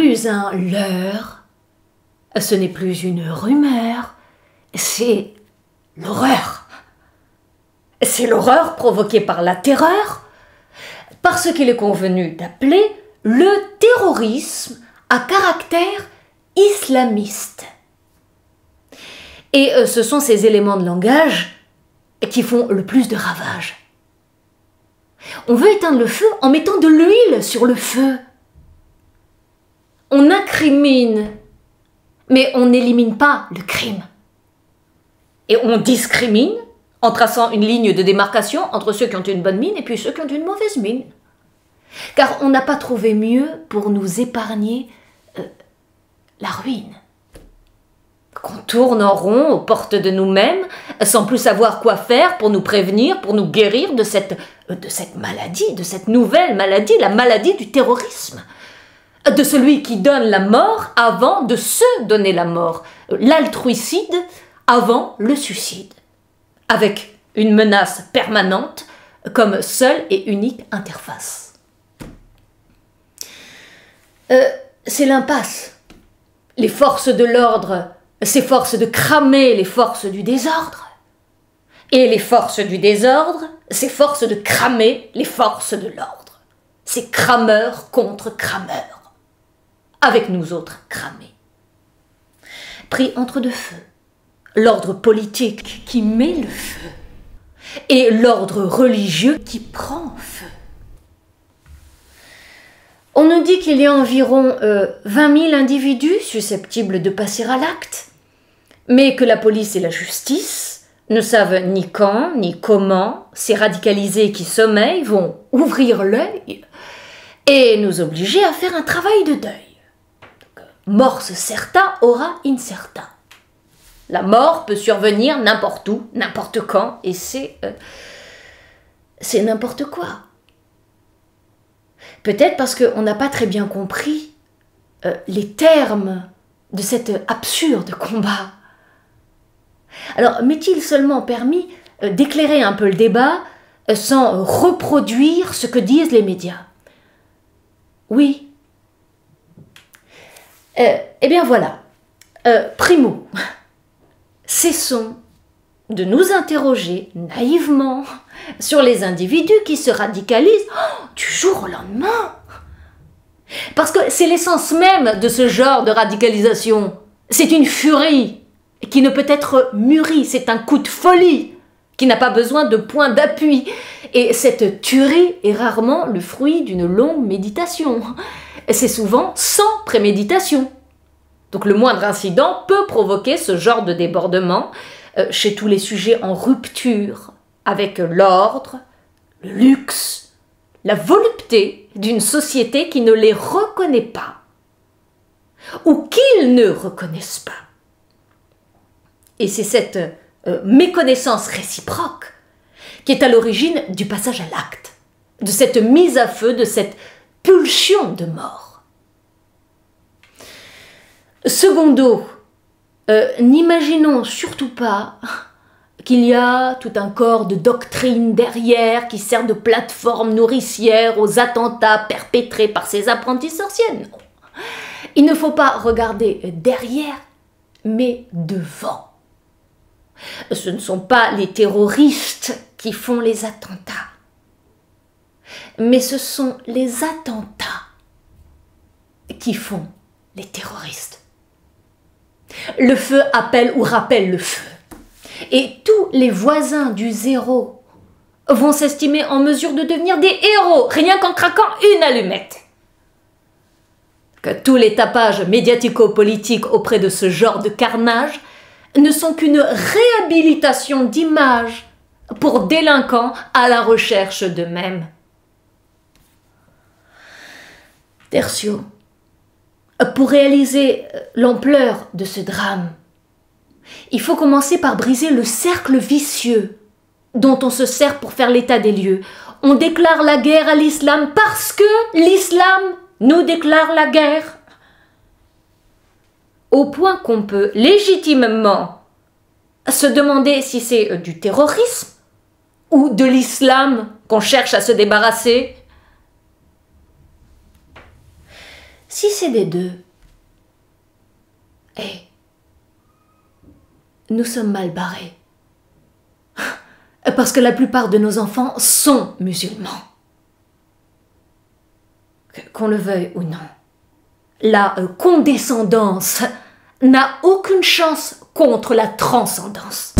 plus un leurre, ce n'est plus une rumeur, c'est l'horreur. C'est l'horreur provoquée par la terreur, par ce qu'il est convenu d'appeler le terrorisme à caractère islamiste. Et ce sont ces éléments de langage qui font le plus de ravages. On veut éteindre le feu en mettant de l'huile sur le feu. On incrimine, mais on n'élimine pas le crime. Et on discrimine en traçant une ligne de démarcation entre ceux qui ont une bonne mine et puis ceux qui ont une mauvaise mine. Car on n'a pas trouvé mieux pour nous épargner la ruine. Qu'on tourne en rond aux portes de nous-mêmes, sans plus savoir quoi faire pour nous prévenir, pour nous guérir de cette maladie, de cette nouvelle maladie, la maladie du terrorisme. De celui qui donne la mort avant de se donner la mort. L'altruicide avant le suicide. Avec une menace permanente comme seule et unique interface. C'est l'impasse. Les forces de l'ordre s'efforcent de cramer les forces du désordre. Et les forces du désordre s'efforcent de cramer les forces de l'ordre. C'est crameur contre crameur. Avec nous autres cramés. Pris entre deux feux. L'ordre politique qui met le feu et l'ordre religieux qui prend feu. On nous dit qu'il y a environ 20 000 individus susceptibles de passer à l'acte, mais que la police et la justice ne savent ni quand, ni comment ces radicalisés qui sommeillent vont ouvrir l'œil et nous obliger à faire un travail de deuil. Donc, mors certa, ora incerta. La mort peut survenir n'importe où, n'importe quand, et c'est n'importe quoi. Peut-être parce qu'on n'a pas très bien compris les termes de cet absurde combat. Alors, m'est-il seulement permis d'éclairer un peu le débat sans reproduire ce que disent les médias? Oui. Eh bien voilà. Primo, cessons de nous interroger naïvement sur les individus qui se radicalisent du jour au lendemain. Parce que c'est l'essence même de ce genre de radicalisation. C'est une furie qui ne peut être mûrie, c'est un coup de folie qui n'a pas besoin de point d'appui. Et cette tuerie est rarement le fruit d'une longue méditation. C'est souvent sans préméditation. Donc le moindre incident peut provoquer ce genre de débordement chez tous les sujets en rupture avec l'ordre, le luxe, la volupté d'une société qui ne les reconnaît pas ou qu'ils ne reconnaissent pas. Et c'est cette méconnaissance réciproque qui est à l'origine du passage à l'acte, de cette mise à feu, de cette pulsion de mort. Secondo, n'imaginons surtout pas qu'il y a tout un corps de doctrine derrière qui sert de plateforme nourricière aux attentats perpétrés par ces apprentis sorciers. Non. Il ne faut pas regarder derrière, mais devant. Ce ne sont pas les terroristes qui font les attentats, mais ce sont les attentats qui font les terroristes. Le feu appelle ou rappelle le feu. Et tous les voisins du zéro vont s'estimer en mesure de devenir des héros, rien qu'en craquant une allumette. Que tous les tapages médiatico-politiques auprès de ce genre de carnage ne sont qu'une réhabilitation d'image pour délinquants à la recherche d'eux-mêmes. Tertio, pour réaliser l'ampleur de ce drame, il faut commencer par briser le cercle vicieux dont on se sert pour faire l'état des lieux. On déclare la guerre à l'islam parce que l'islam nous déclare la guerre. Au point qu'on peut légitimement se demander si c'est du terrorisme ou de l'islam qu'on cherche à se débarrasser. si c'est des deux, nous sommes mal barrés. Parce que la plupart de nos enfants sont musulmans. Qu'on le veuille ou non. La condescendance n'a aucune chance contre la transcendance.